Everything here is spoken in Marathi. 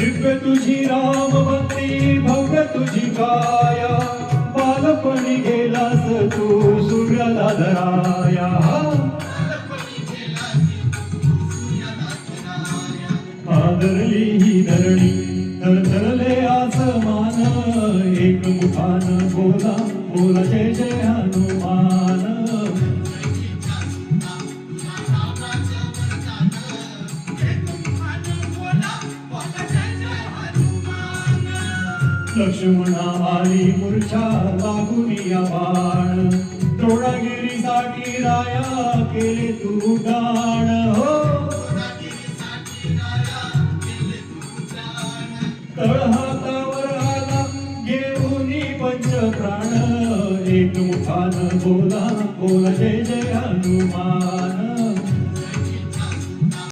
दिव्य तुझी राम भक्ती भव्य तुझी काया बालपणी गेलास तू सूर्याला धराया आदरली ही धरणी धरधरले आसमान एक मुखान बोला बोला जय जय हनुमान लक्ष्मणा आली मूर्छा लागून या बाण द्रोणागिरीसाठी राया केले तू गाण हो तळहातावर आला घेऊन पंच प्राण एक मुखान बोला बोला जय जय